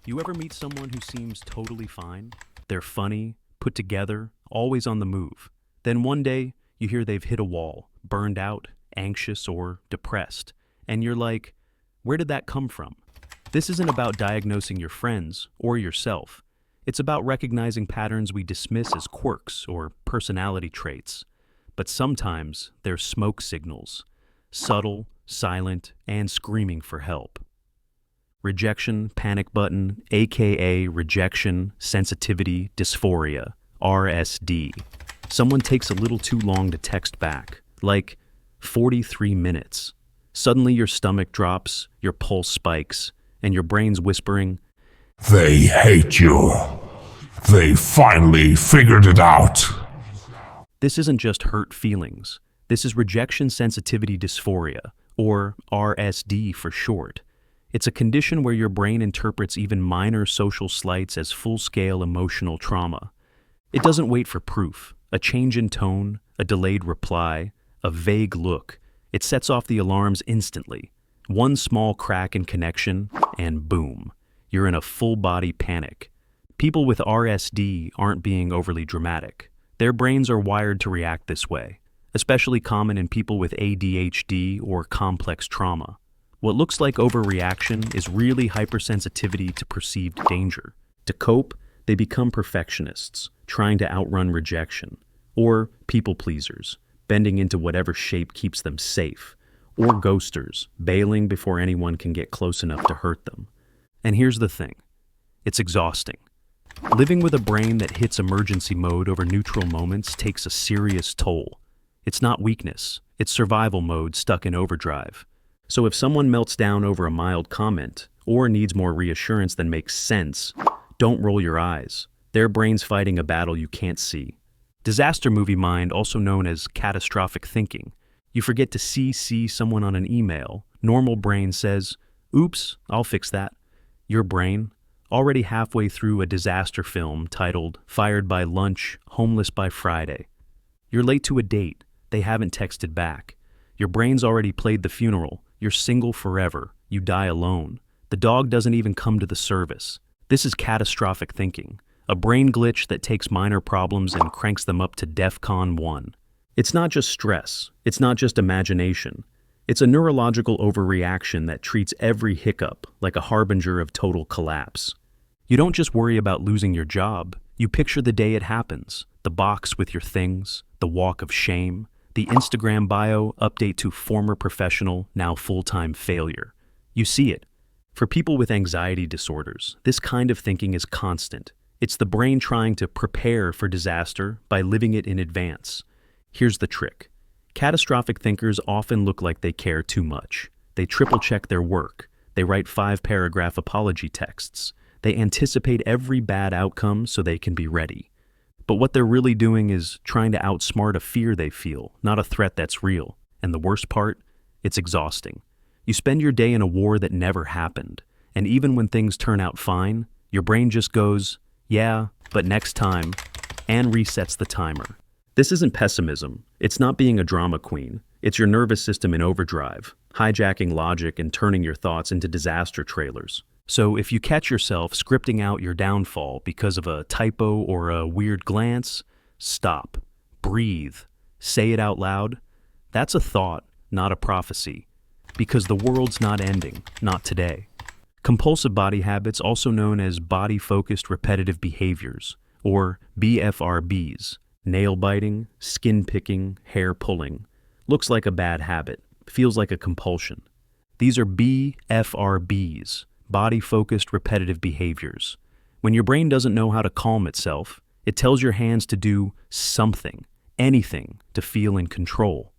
You ever meet someone who seems totally fine? They're funny, put together, always on the move. Then one day, you hear they've hit a wall, burned out, anxious, or depressed. And you're like, where did that come from? This isn't about diagnosing your friends or yourself. It's about recognizing patterns we dismiss as quirks or personality traits. But sometimes they're smoke signals, subtle, silent, and screaming for help. Rejection panic button, aka rejection sensitivity dysphoria, RSD. Someone takes a little too long to text back, like 43 minutes. Suddenly your stomach drops, your pulse spikes, and your brain's whispering, They hate you. They finally figured it out. this isn't just hurt feelings. This is rejection sensitivity dysphoria, or RSD for short. It's a condition where your brain interprets even minor social slights as full-scale emotional trauma. It doesn't wait for proof, a change in tone, a delayed reply, a vague look. It sets off the alarms instantly. One small crack in connection, and boom, you're in a full-body panic. People with RSD aren't being overly dramatic. Their brains are wired to react this way, especially common in people with ADHD or complex trauma. What looks like overreaction is really hypersensitivity to perceived danger. To cope, they become perfectionists, trying to outrun rejection, or people pleasers, bending into whatever shape keeps them safe, or ghosters, bailing before anyone can get close enough to hurt them. And here's the thing, it's exhausting. Living with a brain that hits emergency mode over neutral moments takes a serious toll. It's not weakness, it's survival mode stuck in overdrive. So if someone melts down over a mild comment, or needs more reassurance than makes sense, don't roll your eyes. Their brain's fighting a battle you can't see. Disaster movie mind, also known as catastrophic thinking. You forget to CC someone on an email. Normal brain says, oops, I'll fix that. Your brain, already halfway through a disaster film titled Fired by Lunch, Homeless by Friday. You're late to a date. They haven't texted back. Your brain's already played the funeral. You're single forever. You die alone. The dog doesn't even come to the service. This is catastrophic thinking, a brain glitch that takes minor problems and cranks them up to DEFCON 1. It's not just stress. It's not just imagination. It's a neurological overreaction that treats every hiccup like a harbinger of total collapse. You don't just worry about losing your job. You picture the day it happens, the box with your things, the walk of shame, the Instagram bio update to former professional, now full-time failure. You see it. For people with anxiety disorders, this kind of thinking is constant. It's the brain trying to prepare for disaster by living it in advance. Here's the trick. Catastrophic thinkers often look like they care too much. They triple-check their work. They write 5-paragraph apology texts. They anticipate every bad outcome so they can be ready. But what they're really doing is trying to outsmart a fear they feel, not a threat that's real. And the worst part? It's exhausting. You spend your day in a war that never happened, and even when things turn out fine, your brain just goes, yeah, but next time, and resets the timer. This isn't pessimism. It's not being a drama queen. It's your nervous system in overdrive, hijacking logic and turning your thoughts into disaster trailers. So if you catch yourself scripting out your downfall because of a typo or a weird glance, stop, breathe, say it out loud. That's a thought, not a prophecy. Because the world's not ending, not today. Compulsive body habits, also known as body-focused repetitive behaviors, or BFRBs, nail biting, skin picking, hair pulling, looks like a bad habit, feels like a compulsion. These are BFRBs, body-focused repetitive behaviors. When your brain doesn't know how to calm itself, it tells your hands to do something, anything, to feel in control.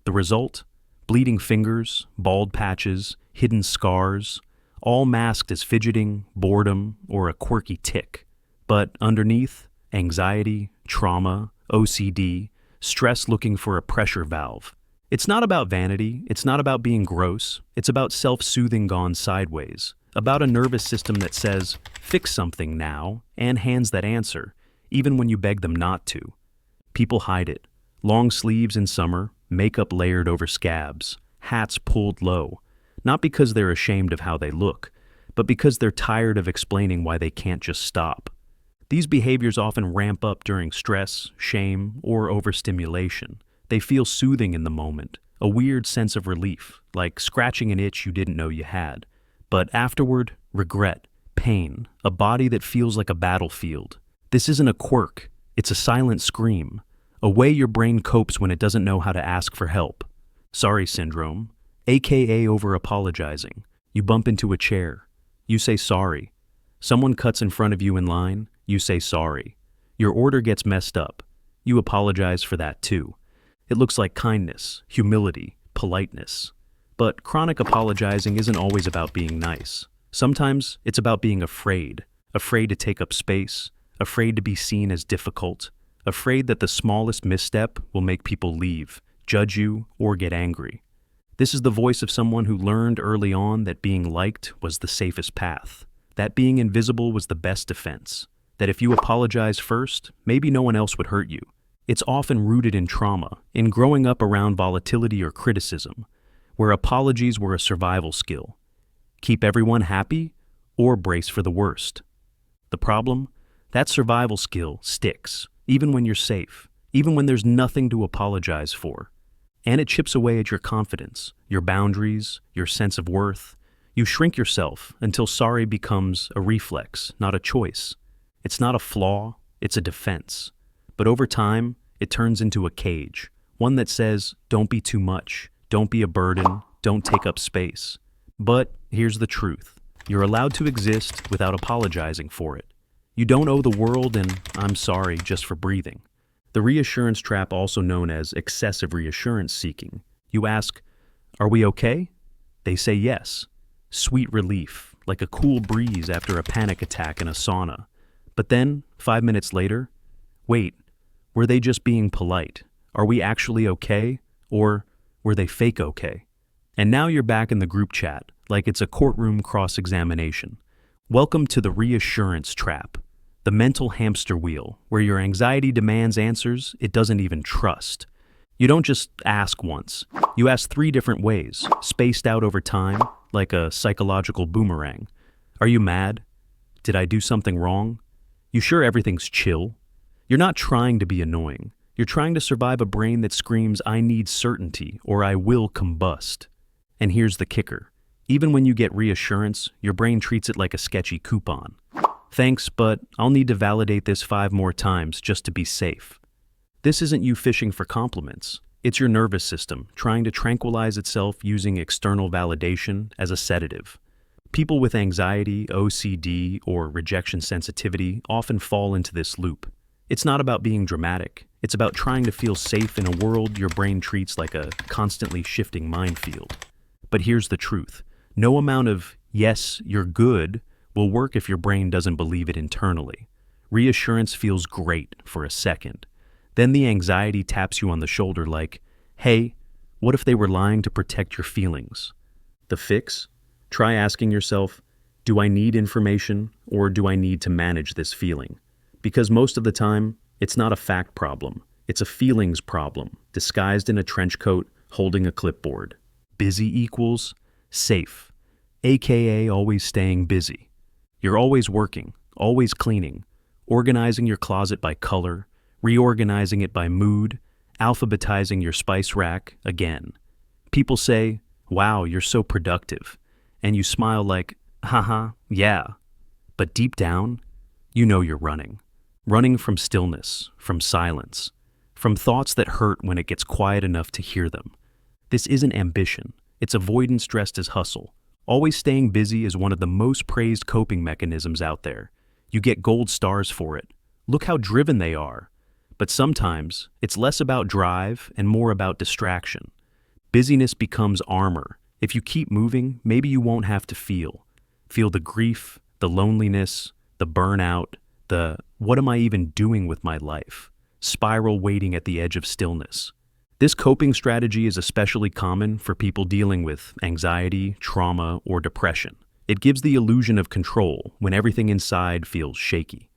The result? Bleeding fingers, bald patches, hidden scars, all masked as fidgeting, boredom, or a quirky tic. But underneath, anxiety, trauma, OCD, stress looking for a pressure valve. It's not about vanity, it's not about being gross, it's about self-soothing gone sideways, about a nervous system that says, fix something now, and hands that answer, even when you beg them not to. People hide it. Long sleeves in summer, makeup layered over scabs, hats pulled low, not because they're ashamed of how they look, but because they're tired of explaining why they can't just stop. These behaviors often ramp up during stress, shame, or overstimulation. They feel soothing in the moment, a weird sense of relief, like scratching an itch you didn't know you had. But afterward, regret, pain, a body that feels like a battlefield. This isn't a quirk, it's a silent scream, a way your brain copes when it doesn't know how to ask for help. Sorry syndrome, aka over-apologizing. You bump into a chair. You say sorry. Someone cuts in front of you in line. You say sorry. Your order gets messed up. You apologize for that too. It looks like kindness, humility, politeness. But chronic apologizing isn't always about being nice. Sometimes it's about being afraid to take up space, afraid to be seen as difficult, afraid that the smallest misstep will make people leave, judge you, or get angry. This is the voice of someone who learned early on that being liked was the safest path, that being invisible was the best defense, that if you apologize first, maybe no one else would hurt you. It's often rooted in trauma, in growing up around volatility or criticism, where apologies were a survival skill. Keep everyone happy or brace for the worst. The problem? That survival skill sticks, even when you're safe, even when there's nothing to apologize for. And it chips away at your confidence, your boundaries, your sense of worth. You shrink yourself until sorry becomes a reflex, not a choice. It's not a flaw, it's a defense. But over time, it turns into a cage, one that says, don't be too much, don't be a burden, don't take up space. But here's the truth. You're allowed to exist without apologizing for it. You don't owe the world an "I'm sorry" just for breathing. The reassurance trap, also known as excessive reassurance seeking. You ask, are we okay? They say yes. Sweet relief, like a cool breeze after a panic attack in a sauna. But then, 5 minutes later, wait, were they just being polite? Are we actually okay? Or were they fake okay? And now you're back in the group chat, like it's a courtroom cross-examination. Welcome to the reassurance trap. The mental hamster wheel, where your anxiety demands answers it doesn't even trust. You don't just ask once. You ask 3 different ways, spaced out over time, like a psychological boomerang. Are you mad? Did I do something wrong? You sure everything's chill? You're not trying to be annoying. You're trying to survive a brain that screams, I need certainty, or I will combust. And here's the kicker. Even when you get reassurance, your brain treats it like a sketchy coupon. Thanks, but I'll need to validate this 5 more times just to be safe. This isn't you fishing for compliments. It's your nervous system trying to tranquilize itself using external validation as a sedative. People with anxiety, OCD, or rejection sensitivity often fall into this loop. It's not about being dramatic. It's about trying to feel safe in a world your brain treats like a constantly shifting minefield. But here's the truth. No amount of, yes, you're good, will work if your brain doesn't believe it internally. Reassurance feels great for a second. Then the anxiety taps you on the shoulder like, hey, what if they were lying to protect your feelings? The fix? Try asking yourself, do I need information or do I need to manage this feeling? Because most of the time, it's not a fact problem. It's a feelings problem, disguised in a trench coat, holding a clipboard. Busy equals safe, aka always staying busy. You're always working, always cleaning, organizing your closet by color, reorganizing it by mood, alphabetizing your spice rack again. People say, wow, you're so productive. And you smile like, haha, yeah. But deep down, you know you're running. Running from stillness, from silence, from thoughts that hurt when it gets quiet enough to hear them. This isn't ambition. It's avoidance dressed as hustle. Always staying busy is one of the most praised coping mechanisms out there. You get gold stars for it. Look how driven they are. But sometimes, it's less about drive and more about distraction. Busyness becomes armor. If you keep moving, maybe you won't have to feel. Feel the grief, the loneliness, the burnout, the what am I even doing with my life? Spiral waiting at the edge of stillness. This coping strategy is especially common for people dealing with anxiety, trauma, or depression. It gives the illusion of control when everything inside feels shaky.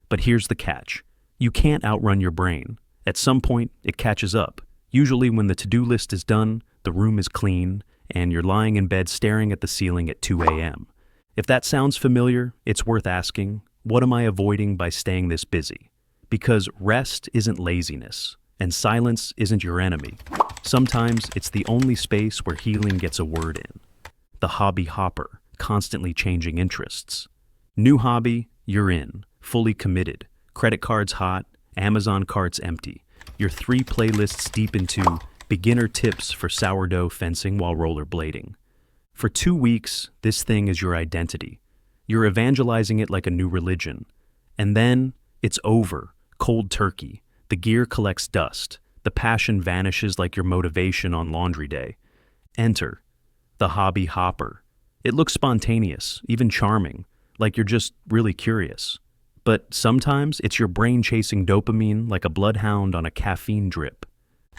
But here's the catch. You can't outrun your brain. At some point, it catches up. Usually when the to-do list is done, the room is clean, and you're lying in bed staring at the ceiling at 2 a.m. If that sounds familiar, it's worth asking, what am I avoiding by staying this busy? Because rest isn't laziness, and silence isn't your enemy. Sometimes it's the only space where healing gets a word in. The hobby hopper, constantly changing interests. New hobby, you're in, fully committed. Credit cards hot, Amazon carts empty. You're 3 playlists deep into beginner tips for sourdough fencing while rollerblading. For 2 weeks, this thing is your identity. You're evangelizing it like a new religion. And then, it's over, cold turkey. The gear collects dust. The passion vanishes like your motivation on laundry day. Enter the hobby hopper. It looks spontaneous, even charming, like you're just really curious. But sometimes it's your brain chasing dopamine like a bloodhound on a caffeine drip.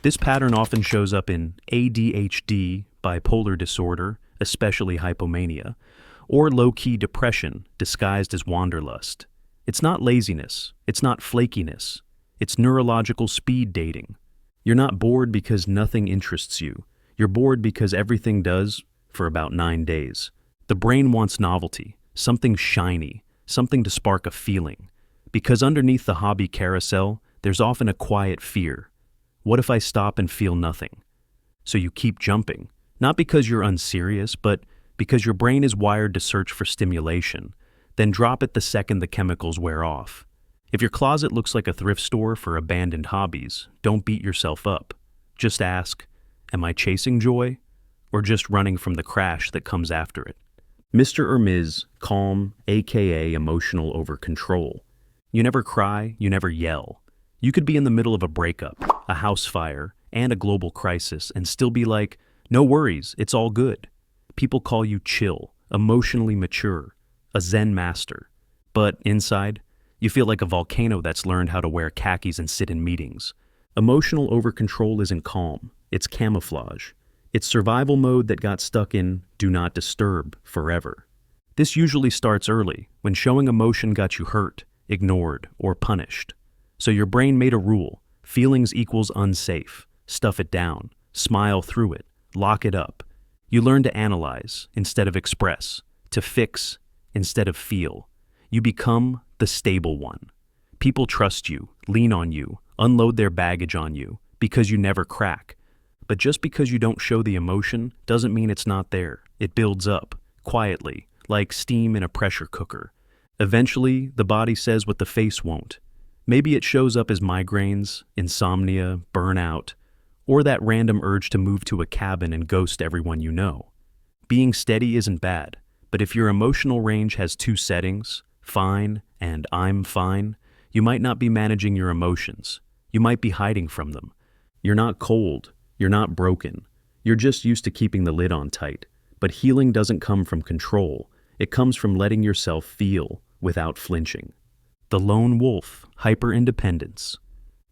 This pattern often shows up in ADHD, bipolar disorder, especially hypomania, or low-key depression disguised as wanderlust. It's not laziness, it's not flakiness, it's neurological speed dating. You're not bored because nothing interests you. You're bored because everything does for about 9 days. The brain wants novelty, something shiny, something to spark a feeling. Because underneath the hobby carousel, there's often a quiet fear. What if I stop and feel nothing? So you keep jumping, not because you're unserious, but because your brain is wired to search for stimulation, then drop it the second the chemicals wear off. If your closet looks like a thrift store for abandoned hobbies, don't beat yourself up. Just ask, am I chasing joy, or just running from the crash that comes after it? Mr. or Ms. Calm, aka emotional over control. You never cry, you never yell. You could be in the middle of a breakup, a house fire, and a global crisis and still be like, no worries, it's all good. People call you chill, emotionally mature, a Zen master. But inside, you feel like a volcano that's learned how to wear khakis and sit in meetings. Emotional over-control isn't calm, it's camouflage. It's survival mode that got stuck in do not disturb forever. This usually starts early, when showing emotion got you hurt, ignored, or punished. So your brain made a rule, feelings equals unsafe, stuff it down, smile through it, lock it up. You learn to analyze instead of express, to fix instead of feel. You become the stable one. People trust you, lean on you, unload their baggage on you, because you never crack. But just because you don't show the emotion doesn't mean it's not there. It builds up, quietly, like steam in a pressure cooker. Eventually, the body says what the face won't. Maybe it shows up as migraines, insomnia, burnout, or that random urge to move to a cabin and ghost everyone you know. Being steady isn't bad, but if your emotional range has 2 settings, fine and I'm fine, you might not be managing your emotions. You might be hiding from them. You're not cold. You're not broken. You're just used to keeping the lid on tight. But healing doesn't come from control. It comes from letting yourself feel without flinching. The lone wolf, hyper-independence.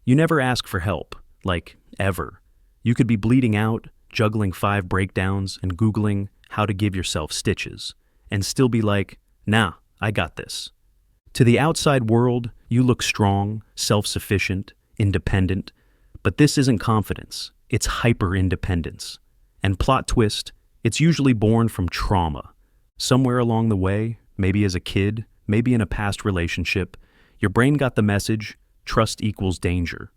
You never ask for help, like ever. You could be bleeding out, juggling 5 breakdowns, and Googling how to give yourself stitches, and still be like, nah, I got this. To the outside world, you look strong, self-sufficient, independent, but this isn't confidence. It's hyper-independence. And plot twist, it's usually born from trauma. Somewhere along the way, maybe as a kid, maybe in a past relationship, your brain got the message, trust equals danger.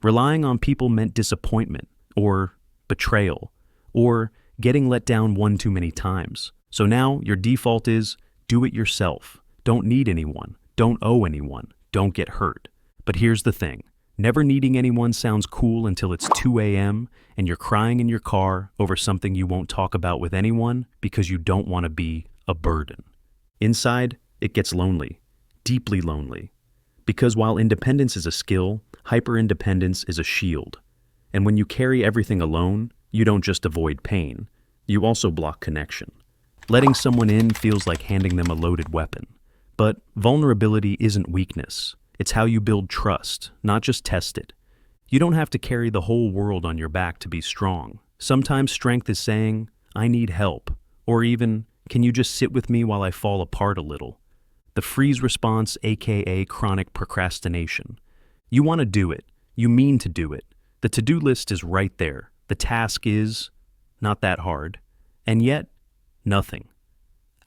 Relying on people meant disappointment, or betrayal, or getting let down one too many times. So now your default is, do it yourself. Don't need anyone. Don't owe anyone. Don't get hurt. But here's the thing. Never needing anyone sounds cool until it's 2 a.m. and you're crying in your car over something you won't talk about with anyone because you don't want to be a burden. Inside, it gets lonely, deeply lonely. Because while independence is a skill, hyper-independence is a shield. And when you carry everything alone, you don't just avoid pain, you also block connection. Letting someone in feels like handing them a loaded weapon. But vulnerability isn't weakness. It's how you build trust, not just test it. You don't have to carry the whole world on your back to be strong. Sometimes strength is saying, I need help, or even, can you just sit with me while I fall apart a little? The freeze response, aka chronic procrastination. You want to do it. You mean to do it. The to-do list is right there. The task is not that hard. And yet, nothing.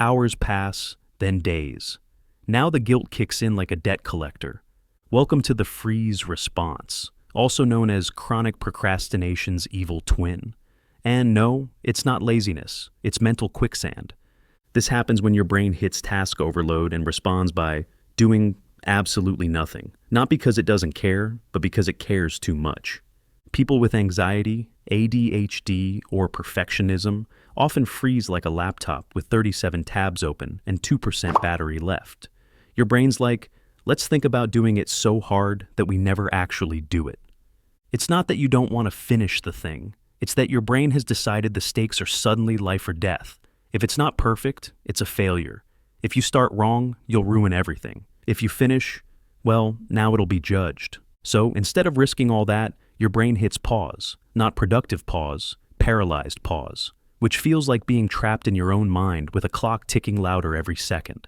Hours pass, then days. Now the guilt kicks in like a debt collector. Welcome to the freeze response, also known as chronic procrastination's evil twin. And no, it's not laziness, it's mental quicksand. This happens when your brain hits task overload and responds by doing absolutely nothing. Not because it doesn't care, but because it cares too much. People with anxiety, ADHD, or perfectionism often freeze like a laptop with 37 tabs open and 2% battery left. Your brain's like, let's think about doing it so hard that we never actually do it. It's not that you don't want to finish the thing. It's that your brain has decided the stakes are suddenly life or death. If it's not perfect, it's a failure. If you start wrong, you'll ruin everything. If you finish, well, now it'll be judged. So instead of risking all that, your brain hits pause, not productive pause, paralyzed pause, which feels like being trapped in your own mind with a clock ticking louder every second.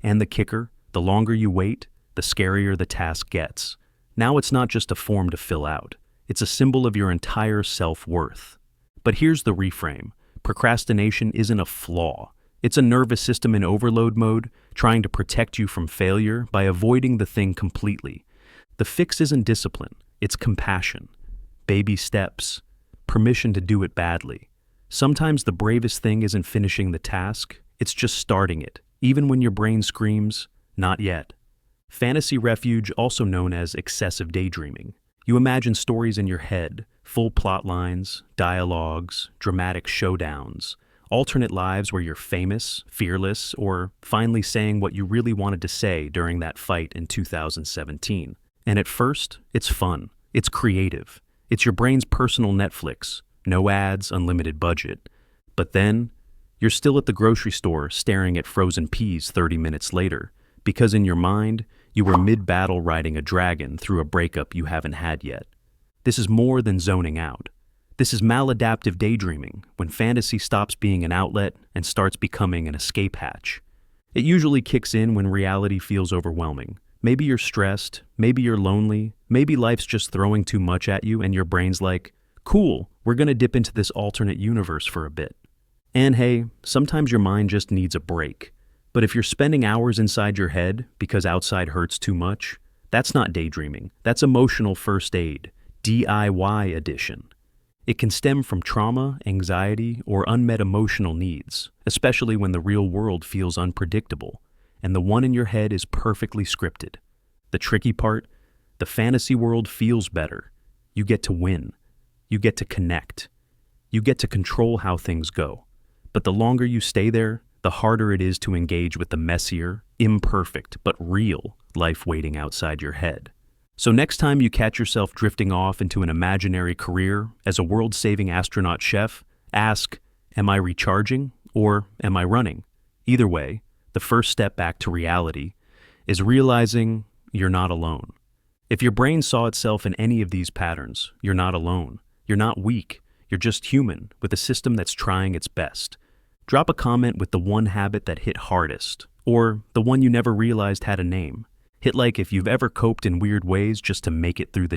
And the kicker, the longer you wait, the scarier the task gets. Now it's not just a form to fill out. It's a symbol of your entire self-worth. But here's the reframe. Procrastination isn't a flaw. It's a nervous system in overload mode, trying to protect you from failure by avoiding the thing completely. The fix isn't discipline, it's compassion. Baby steps, permission to do it badly. Sometimes the bravest thing isn't finishing the task, it's just starting it, even when your brain screams, not yet. Fantasy refuge, also known as excessive daydreaming. You imagine stories in your head, full plot lines, dialogues, dramatic showdowns, alternate lives where you're famous, fearless, or finally saying what you really wanted to say during that fight in 2017. And at first, it's fun. It's creative. It's your brain's personal Netflix. No ads, unlimited budget. But then, you're still at the grocery store staring at frozen peas 30 minutes later, because in your mind, you were mid-battle riding a dragon through a breakup you haven't had yet. This is more than zoning out. This is maladaptive daydreaming, when fantasy stops being an outlet and starts becoming an escape hatch. It usually kicks in when reality feels overwhelming. Maybe you're stressed, maybe you're lonely, maybe life's just throwing too much at you and your brain's like, cool, we're gonna dip into this alternate universe for a bit. And hey, sometimes your mind just needs a break. But if you're spending hours inside your head because outside hurts too much, that's not daydreaming. That's emotional first aid, DIY edition. It can stem from trauma, anxiety, or unmet emotional needs, especially when the real world feels unpredictable, and the one in your head is perfectly scripted. The tricky part, the fantasy world feels better. You get to win. You get to connect. You get to control how things go. But the longer you stay there, the harder it is to engage with the messier, imperfect, but real life waiting outside your head. So next time you catch yourself drifting off into an imaginary career as a world-saving astronaut chef, ask, am I recharging or am I running? Either way, the first step back to reality is realizing you're not alone. If your brain saw itself in any of these patterns, you're not alone. You're not weak. You're just human with a system that's trying its best. Drop a comment with the one habit that hit hardest, or the one you never realized had a name. Hit like if you've ever coped in weird ways just to make it through the